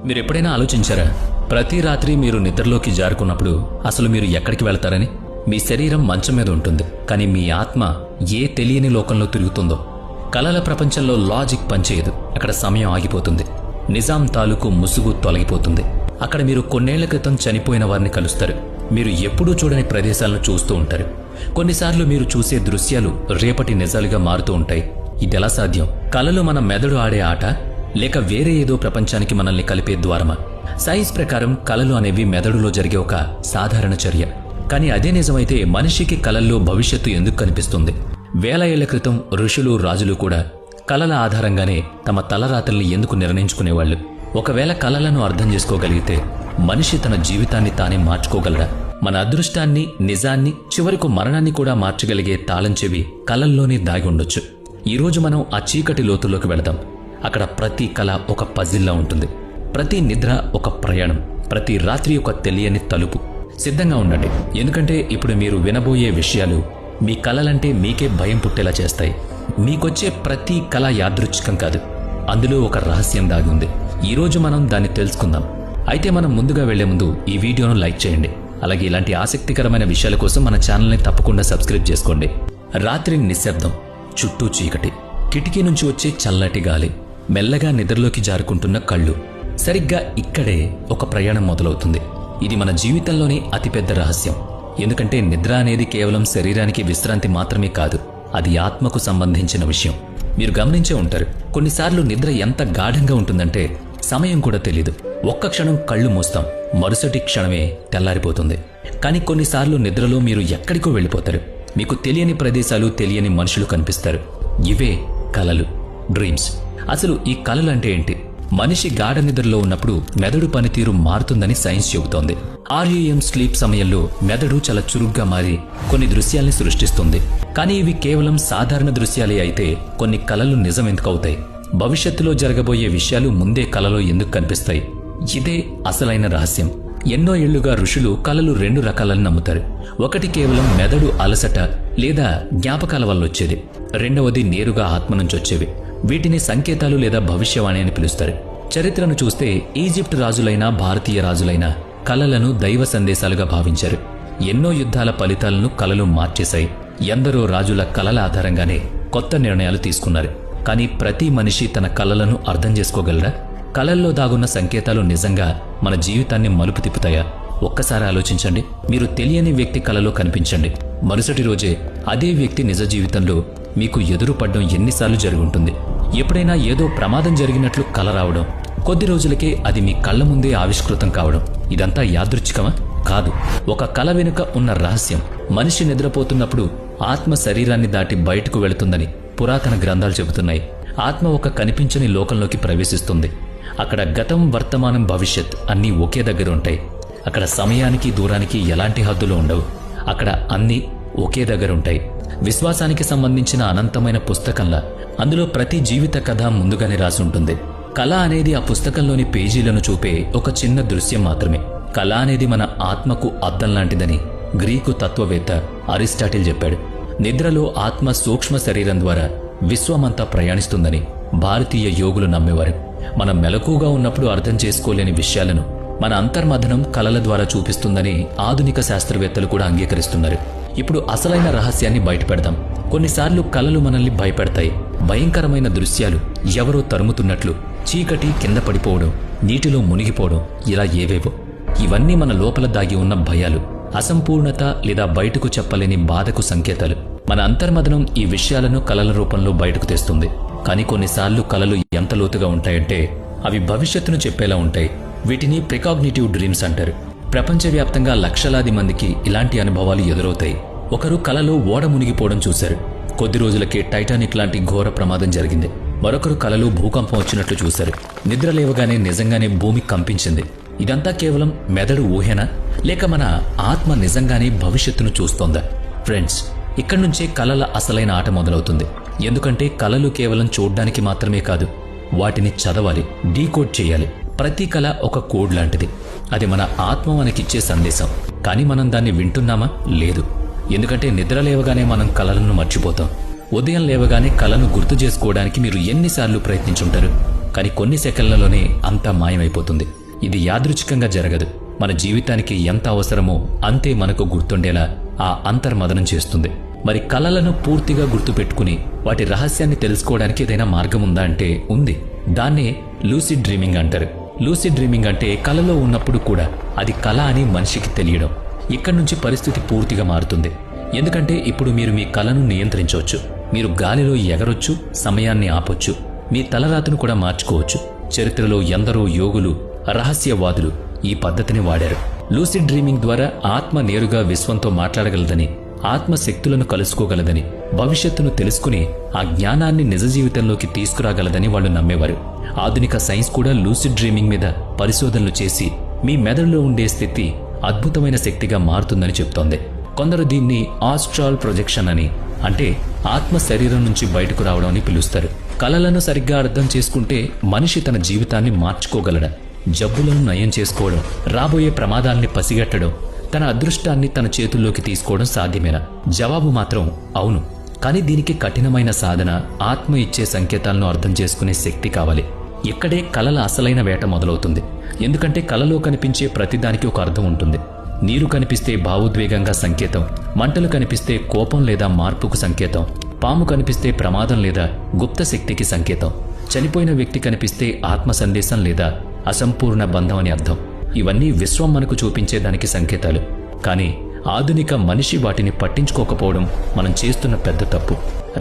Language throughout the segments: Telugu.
మీరెప్పుడైనా ఆలోచించారా? ప్రతి రాత్రి మీరు నిద్రలోకి జారుకున్నప్పుడు అసలు మీరు ఎక్కడికి వెళ్తారని? మీ శరీరం మంచం మీద ఉంటుంది, కానీ మీ ఆత్మ ఏ తెలియని లోకంలో తిరుగుతుందో. కలల ప్రపంచంలో లాజిక్ పనిచేయదు. అక్కడ సమయం ఆగిపోతుంది. నిజాం తాలూకు ముసుగు తొలగిపోతుంది. అక్కడ మీరు కొన్నేళ్ల క్రితం చనిపోయిన వారిని కలుస్తారు. మీరు ఎప్పుడూ చూడని ప్రదేశాలను చూస్తూ ఉంటారు. కొన్నిసార్లు మీరు చూసే దృశ్యాలు రేపటి నిజాలుగా మారుతూ ఉంటాయి. ఇదెలా సాధ్యం? కలలు మన మెదడు ఆడే ఆట, లేక వేరే ఏదో ప్రపంచానికి మనల్ని కలిపే ద్వారమా? సైన్స్ ప్రకారం కలలు అనేవి మెదడులో జరిగే ఒక సాధారణ చర్య. కానీ అదే నిజమైతే మనిషికి కలల్లో భవిష్యత్తు ఎందుకు కనిపిస్తుంది? వేల ఏళ్ల క్రితం ఋషులు, రాజులు కూడా కలల ఆధారంగానే తమ తలరాతల్ని ఎందుకు నిర్ణయించుకునేవాళ్లు? ఒకవేళ కలలను అర్థం చేసుకోగలిగితే మనిషి తన జీవితాన్ని తానే మార్చుకోగలరా? మన అదృష్టాన్ని, నిజాన్ని, చివరకు మరణాన్ని కూడా మార్చగలిగే తాళం చెవి కలల్లోనే దాగి ఉండొచ్చు. ఈరోజు మనం ఆ చీకటి లోతుల్లోకి వెళదాం. అక్కడ ప్రతి కల ఒక పజిల్లా ఉంటుంది. ప్రతి నిద్ర ఒక ప్రయాణం, ప్రతి రాత్రి ఒక తెలియని తలుపు. సిద్ధంగా ఉండండి, ఎందుకంటే ఇప్పుడు మీరు వినబోయే విషయాలు మీ కలలంటే మీకే భయం పుట్టేలా చేస్తాయి. మీకొచ్చే ప్రతి కల యాదృచ్ఛికం కాదు, అందులో ఒక రహస్యం దాగి ఉంది. ఈరోజు మనం దాన్ని తెలుసుకుందాం. అయితే మనం ముందుగా వెళ్లే ముందు ఈ వీడియోను లైక్ చేయండి. అలాగే ఇలాంటి ఆసక్తికరమైన విషయాల కోసం మన ఛానల్ని తప్పకుండా సబ్స్క్రైబ్ చేసుకోండి. రాత్రి నిశ్శబ్దం, చుట్టూ చీకటి, కిటికీ నుంచి వచ్చే చల్లటి గాలి, మెల్లగా నిద్రలోకి జారుకుంటున్న కళ్ళు. సరిగ్గా ఇక్కడే ఒక ప్రయాణం మొదలవుతుంది. ఇది మన జీవితంలోని అతిపెద్ద రహస్యం. ఎందుకంటే నిద్ర అనేది కేవలం శరీరానికి విశ్రాంతి మాత్రమే కాదు, అది ఆత్మకు సంబంధించిన విషయం. మీరు గమనించే ఉంటారు, కొన్నిసార్లు నిద్ర ఎంత గాఢంగా ఉంటుందంటే సమయం కూడా తెలీదు. ఒక్క క్షణం కళ్ళు మూస్తాం, మరుసటి క్షణమే తెల్లారిపోతుంది. కానీ కొన్నిసార్లు నిద్రలో మీరు ఎక్కడికో వెళ్ళిపోతారు. మీకు తెలియని ప్రదేశాలు, తెలియని మనుషులు కనిపిస్తారు. ఇవే కలలు, డ్రీమ్స్. అసలు ఈ కలలు అంటే ఏంటి? మనిషి గాఢ నిద్రలో ఉన్నప్పుడు మెదడు పనితీరు మారుతుందని సైన్స్ చెబుతోంది. REM స్లీప్ సమయంలో మెదడు చాలా చురుగ్గా మారి కొన్ని దృశ్యాల్ని సృష్టిస్తుంది. కానీ ఇవి కేవలం సాధారణ దృశ్యాలే అయితే కొన్ని కలలు నిజం ఎందుకు అవుతాయి? భవిష్యత్తులో జరగబోయే విషయాలు ముందే కలలో ఎందుకు కనిపిస్తాయి? ఇదే అసలైన రహస్యం. ఎన్నో ఏళ్లుగా ఋషులు కలలు 2 రకాలని నమ్ముతారు. ఒకటి కేవలం మెదడు అలసట లేదా జ్ఞాపకాల వల్ల వచ్చేది. రెండవది నేరుగా ఆత్మ నుంచి వచ్చేవి. వీటిని సంకేతాలు లేదా భవిష్యవాణి అని పిలుస్తారు. చరిత్రను చూస్తే ఈజిప్ట్ రాజులైనా, భారతీయ రాజులైనా కలలను దైవ సందేశాలుగా భావించారు. ఎన్నో యుద్ధాల ఫలితాలను కలలు మార్చేశాయి. ఎందరో రాజుల కలల ఆధారంగానే కొత్త నిర్ణయాలు తీసుకున్నారు. కానీ ప్రతి మనిషి తన కలలను అర్థం చేసుకోగలరా? కలల్లో దాగున్న సంకేతాలు నిజంగా మన జీవితాన్ని మలుపు తిప్పుతాయా? ఒక్కసారి ఆలోచించండి. మీరు తెలియని వ్యక్తి కలలో కనిపించండి, మరుసటి రోజే అదే వ్యక్తి నిజ జీవితంలో మీకు ఎదురుపడ్డం ఎన్నిసార్లు జరుగుంటుంది? ఎప్పుడైనా ఏదో ప్రమాదం జరిగినట్లు కల రావడం, కొద్ది రోజులకే అది మీ కళ్ల ముందే ఆవిష్కృతం కావడం, ఇదంతా యాదృచ్ఛికమా? కాదు. ఒక కల వెనుక ఉన్న రహస్యం. మనిషి నిద్రపోతున్నప్పుడు ఆత్మ శరీరాన్ని దాటి బయటకు వెళుతుందని పురాతన గ్రంథాలు చెబుతున్నాయి. ఆత్మ ఒక కనిపించని లోకంలోకి ప్రవేశిస్తుంది. అక్కడ గతం, వర్తమానం, భవిష్యత్ అన్నీ ఒకే దగ్గర ఉంటాయి. అక్కడ సమయానికి, దూరానికి ఎలాంటి హద్దులు ఉండవు. అక్కడ అన్నీ ఒకే దగ్గర ఉంటాయి. విశ్వాసానికి సంబంధించిన అనంతమైన పుస్తకంలా అందులో ప్రతి జీవిత కథ ముందుగానే రాసి ఉంటుంది. కళ అనేది ఆ పుస్తకంలోని పేజీలను చూపే ఒక చిన్న దృశ్యం మాత్రమే. కళ అనేది మన ఆత్మకు అద్దం లాంటిదని గ్రీకు తత్వవేత్త అరిస్టాటిల్ చెప్పాడు. నిద్రలో ఆత్మ సూక్ష్మ శరీరం ద్వారా విశ్వమంతా ప్రయాణిస్తుందని భారతీయ యోగులు నమ్మేవారు. మనం మెలకుగా ఉన్నప్పుడు అర్థం చేసుకోలేని విషయాలను మన అంతర్మథనం కలల ద్వారా చూపిస్తుందని ఆధునిక శాస్త్రవేత్తలు కూడా అంగీకరిస్తున్నారు. ఇప్పుడు అసలైన రహస్యాన్ని బయటపెడదాం. కొన్నిసార్లు కలలు మనల్ని భయపెడతాయి. భయంకరమైన దృశ్యాలు, ఎవరో తరుముతున్నట్లు, చీకటి, కింద పడిపోవడం, నీటిలో మునిగిపోవడం, ఇలా ఏవేవో. ఇవన్నీ మన లోపల దాగి ఉన్న భయాలు, అసంపూర్ణత లేదా బయటకు చెప్పలేని బాధకు సంకేతాలు. మన అంతర్మథనం ఈ విషయాలను కలల రూపంలో బయటకు తెస్తుంది. కానీ కొన్నిసార్లు కలలు ఎంత లోతుగా ఉంటాయంటే అవి భవిష్యత్తును చెప్పేలా ఉంటాయి. వీటిని ప్రికాగ్నిటివ్ డ్రీమ్స్ అంటారు. ప్రపంచవ్యాప్తంగా లక్షలాది మందికి ఇలాంటి అనుభవాలు ఎదురవుతాయి. ఒకరు కలలో ఓడ మునిగిపోవడం చూశారు. కొద్ది రోజులకే టైటానిక్ లాంటి ఘోర ప్రమాదం జరిగింది. మరొకరు కలలో భూకంపం వచ్చినట్లు చూశారు. నిద్ర లేవగానే నిజంగానే భూమి కంపించింది. ఇదంతా కేవలం మెదడు ఊహేనా, లేక మన ఆత్మ నిజంగానే భవిష్యత్తును చూస్తోందా? ఫ్రెండ్స్, ఇక్కడి నుంచే కలల అసలైన ఆట మొదలవుతుంది. ఎందుకంటే కలలు కేవలం చూడ్డానికి మాత్రమే కాదు, వాటిని చదవాలి, డీకోడ్ చేయాలి. ప్రతి కల ఒక కోడ్ లాంటిది. అది మన ఆత్మ మనకిచ్చే సందేశం. కానీ మనం దాన్ని వింటున్నామా? లేదు. ఎందుకంటే నిద్ర లేవగానే మనం కలలను మర్చిపోతాం. ఉదయం లేవగానే కలను గుర్తు చేసుకోవడానికి మీరు ఎన్నిసార్లు ప్రయత్నించుంటారు? కానీ కొన్ని సెకన్లలోనే అంతా మాయమైపోతుంది. ఇది యాదృచ్ఛికంగా జరగదు. మన జీవితానికి ఎంత అవసరమో అంతే మనకు గుర్తుండేలా ఆ అంతర్మదనం చేస్తుంది. మరి కలలను పూర్తిగా గుర్తుపెట్టుకుని వాటి రహస్యాన్ని తెలుసుకోవడానికి ఏదైనా మార్గం ఉందా అంటే ఉంది. దాన్నే లూసిడ్ డ్రీమింగ్ అంటారు. లూసిడ్ డ్రీమింగ్ అంటే కలలో ఉన్నప్పుడు కూడా అది కల అని మనిషికి తెలియడం. ఇక్కడి నుంచి పరిస్థితి పూర్తిగా మారుతుంది. ఎందుకంటే ఇప్పుడు మీరు మీ కలను నియంత్రించవచ్చు. మీరు గాలిలో ఎగరొచ్చు, సమయాన్ని ఆపొచ్చు, మీ తలరాతను కూడా మార్చుకోవచ్చు. చరిత్రలో ఎందరో యోగులు, రహస్యవాదులు ఈ పద్ధతిని వాడారు. లూసిడ్ డ్రీమింగ్ ద్వారా ఆత్మ నేరుగా విశ్వంతో మాట్లాడగలదని, ఆత్మశక్తులను కలుసుకోగలదని, భవిష్యత్తును తెలుసుకుని ఆ జ్ఞానాన్ని నిజ జీవితంలోకి తీసుకురాగలదని వాళ్ళు నమ్మేవారు. ఆధునిక సైన్స్ కూడా లూసిడ్ డ్రీమింగ్ మీద పరిశోధనలు చేసి మీ మెదడులో ఉండే స్థితి అద్భుతమైన శక్తిగా మారుతుందని చెప్తోంది. కొందరు దీన్ని ఆస్ట్రాల్ ప్రొజెక్షన్ అని, అంటే ఆత్మ శరీరం నుంచి బయటకు రావడం అని పిలుస్తారు. కలలను సరిగ్గా అర్థం చేసుకుంటే మనిషి తన జీవితాన్ని మార్చుకోగలడా? జబ్బులను నయం చేసుకోవడం, రాబోయే ప్రమాదాల్ని పసిగట్టడం, తన అదృష్టాన్ని తన చేతుల్లోకి తీసుకోవడం సాధ్యమేనా? జవాబు మాత్రం అవును. కానీ దీనికి కఠినమైన సాధన, ఆత్మ ఇచ్చే సంకేతాలను అర్థం చేసుకునే శక్తి కావాలి. ఇక్కడే కలల అసలైన వేట మొదలవుతుంది. ఎందుకంటే కలలో కనిపించే ప్రతిదానికి ఒక అర్థం ఉంటుంది. నీరు కనిపిస్తే భావోద్వేగంగా సంకేతం, మంటలు కనిపిస్తే కోపం లేదా మార్పుకు సంకేతం, పాము కనిపిస్తే ప్రమాదం లేదా గుప్త శక్తికి సంకేతం, చనిపోయిన వ్యక్తి కనిపిస్తే ఆత్మ సందేశం లేదా అసంపూర్ణ బంధం అని అర్థం. ఇవన్నీ విశ్వం మనకు చూపించేదానికి సంకేతాలు. కానీ ఆధునిక మనిషి వాటిని పట్టించుకోకపోవడం మనం చేస్తున్న పెద్ద తప్పు.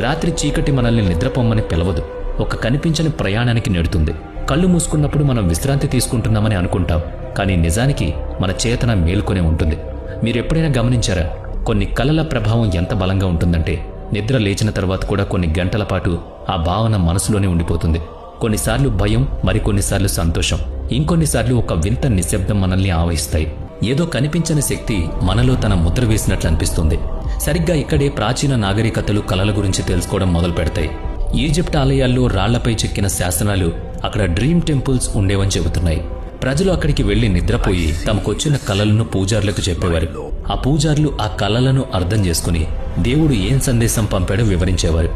రాత్రి చీకటి మనల్ని నిద్రపోమ్మని పిలవదు, ఒక కనిపించని ప్రయాణానికి నెడుతుంది. కళ్ళు మూసుకున్నప్పుడు మనం విశ్రాంతి తీసుకుంటున్నామని అనుకుంటాం, కానీ నిజానికి మన చేతన మేల్కొనే ఉంటుంది. మీరెప్పుడైనా గమనించారా? కొన్ని కలల ప్రభావం ఎంత బలంగా ఉంటుందంటే నిద్ర లేచిన తర్వాత కూడా కొన్ని గంటల పాటు ఆ భావన మనసులోనే ఉండిపోతుంది. కొన్నిసార్లు భయం, మరికొన్నిసార్లు సంతోషం, ఇంకొన్నిసార్లు ఒక వింత నిశ్శబ్దం మనల్ని ఆవహిస్తాయి. ఏదో కనిపించని శక్తి మనలో తన ముద్ర వేసినట్లు అనిపిస్తుంది. సరిగ్గా ఇక్కడే ప్రాచీన నాగరికతలు కలల గురించి తెలుసుకోవడం మొదలు పెడతాయి. ఈజిప్ట్ ఆలయాల్లో రాళ్లపై చెక్కిన శాసనాలు అక్కడ డ్రీమ్ టెంపుల్స్ ఉండేవని చెబుతున్నాయి. ప్రజలు అక్కడికి వెళ్లి నిద్రపోయి తమకొచ్చిన కలలను పూజారులకు చెప్పేవారు. ఆ పూజారులు ఆ కలలను అర్థం చేసుకుని దేవుడు ఏం సందేశం పంపాడో వివరించేవారు.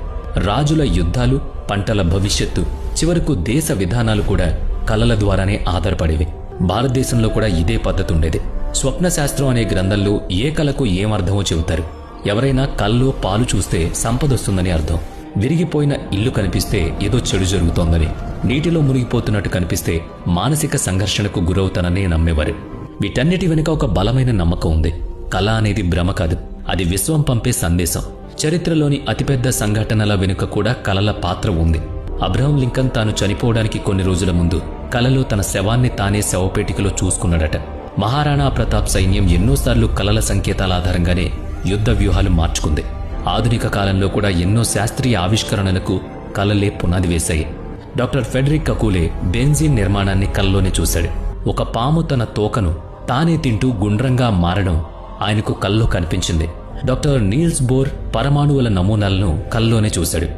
రాజుల యుద్ధాలు, పంటల భవిష్యత్తు, చివరకు దేశ విధానాలు కూడా కలల ద్వారానే ఆధారపడేవి. భారతదేశంలో కూడా ఇదే పద్ధతి ఉండేది. స్వప్నశాస్త్రం అనే గ్రంథంలో ఏ కలకు ఏమర్థమో చెబుతారు. ఎవరైనా కల్లో పాలు చూస్తే సంపదొస్తుందని అర్థం. విరిగిపోయిన ఇల్లు కనిపిస్తే ఏదో చెడు జరుగుతోందని, నీటిలో మునిగిపోతున్నట్టు కనిపిస్తే మానసిక సంఘర్షణకు గురవుతానని నమ్మేవారు. వీటన్నిటి వెనుక ఒక బలమైన నమ్మకం ఉంది. కళ అనేది భ్రమ కాదు, అది విశ్వం పంపే సందేశం. చరిత్రలోని అతిపెద్ద సంఘటనల వెనుక కూడా కలల పాత్ర ఉంది. అబ్రహం లింకన్ తాను చనిపోవడానికి కొన్ని రోజుల ముందు కలలో తన శవాన్ని తానే శవపేటికలో చూసుకున్నాడట. మహారాణా ప్రతాప్ సైన్యం ఎన్నోసార్లు కలల సంకేతాల ఆధారంగానే యుద్ధ వ్యూహాలు మార్చుకుంది. ఆధునిక కాలంలో కూడా ఎన్నో శాస్త్రీయ ఆవిష్కరణలకు కలలే పునాది వేశాయి. డాక్టర్ ఫెడరిక్ కకూలే బెంజీన్ నిర్మాణాన్ని కలలోనే చూశాడు. ఒక పాము తన తోకను తానే తింటూ గుండ్రంగా మారడం ఆయనకు కల్లో కనిపించింది. డాక్టర్ నీల్స్ బోర్ పరమాణువుల నమూనాలను కల్లోనే చూశాడు.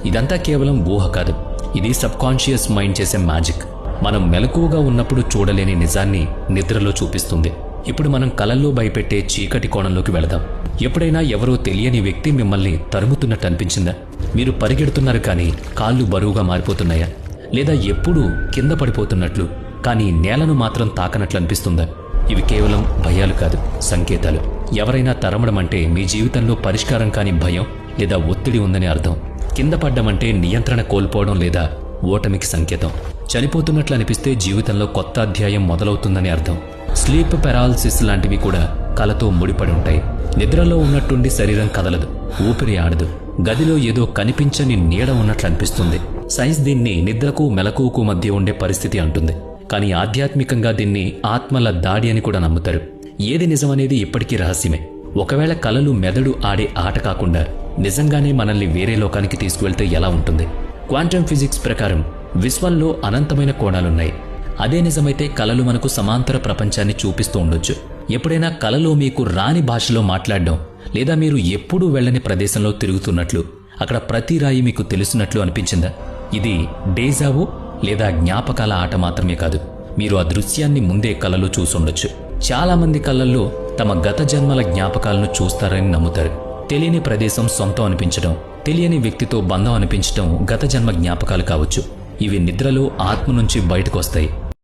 ఇదంతా కేవలం ఊహ కాదు, ఇది సబ్కాన్షియస్ మైండ్ చేసే మ్యాజిక్. మనం మెలకువగా ఉన్నప్పుడు చూడలేని నిజాన్ని నిద్రలో చూపిస్తుంది. ఇప్పుడు మనం కలల్లో భయపెట్టే చీకటి కోణంలోకి వెళదాం. ఎప్పుడైనా ఎవరో తెలియని వ్యక్తి మిమ్మల్ని తరుముతున్నట్టు అనిపించిందా? మీరు పరిగెడుతున్నారు కానీ కాళ్ళు బరువుగా మారిపోతున్నాయా? లేదా ఎప్పుడూ కింద పడిపోతున్నట్లు కానీ నేలను మాత్రం తాకనట్లు అనిపిస్తుందా? ఇవి కేవలం భయాలు కాదు, సంకేతాలు. ఎవరైనా తరమడం అంటే మీ జీవితంలో పరిష్కారం కాని భయం లేదా ఒత్తిడి ఉందని అర్థం. కింద పడ్డమంటే నియంత్రణ కోల్పోవడం లేదా ఓటమికి సంకేతం. చనిపోతున్నట్లు అనిపిస్తే జీవితంలో కొత్త అధ్యాయం మొదలవుతుందని అర్థం. స్లీప్ పెరాలసిస్ లాంటివి కూడా కలతో ముడిపడి ఉంటాయి. నిద్రలో ఉన్నట్టుండి శరీరం కదలదు, ఊపిరి ఆడదు, గదిలో ఏదో కనిపించని నీడ ఉన్నట్లు అనిపిస్తుంది. సైన్స్ దీన్ని నిద్రకు మెలకువకు మధ్య ఉండే పరిస్థితి అంటుంది. కానీ ఆధ్యాత్మికంగా దీన్ని ఆత్మల దాడి అని కూడా నమ్ముతారు. ఏది నిజమనేది ఇప్పటికీ రహస్యమే. ఒకవేళ కలలు మెదడు ఆడే ఆట కాకుండా నిజంగానే మనల్ని వేరే లోకానికి తీసుకువెళ్తే ఎలా ఉంటుంది? క్వాంటమ్ ఫిజిక్స్ ప్రకారం విశ్వంలో అనంతమైన కోణాలున్నాయి. అదే నిజమైతే కలలు మనకు సమాంతర ప్రపంచాన్ని చూపిస్తూ ఉండొచ్చు. ఎప్పుడైనా కలలో మీకు రాని భాషలో మాట్లాడడం లేదా మీరు ఎప్పుడూ వెళ్ళని ప్రదేశంలో తిరుగుతున్నట్లు, అక్కడ ప్రతి రాయి మీకు తెలుసున్నట్లు అనిపించిందా? ఇది డేజావో లేదా జ్ఞాపకాల ఆట మాత్రమే కాదు, మీరు ఆ దృశ్యాన్ని ముందే కలలో చూసుండొచ్చు. చాలామంది కలల్లో తమ గత జన్మల జ్ఞాపకాలను చూస్తారని నమ్ముతారు. తెలియని ప్రదేశం సొంతం అనిపించడం, తెలియని వ్యక్తితో బంధం అనిపించడం గత జన్మ జ్ఞాపకాలు కావచ్చు. ఇవి నిద్రలో ఆత్మ నుంచి బయటకు వస్తాయి.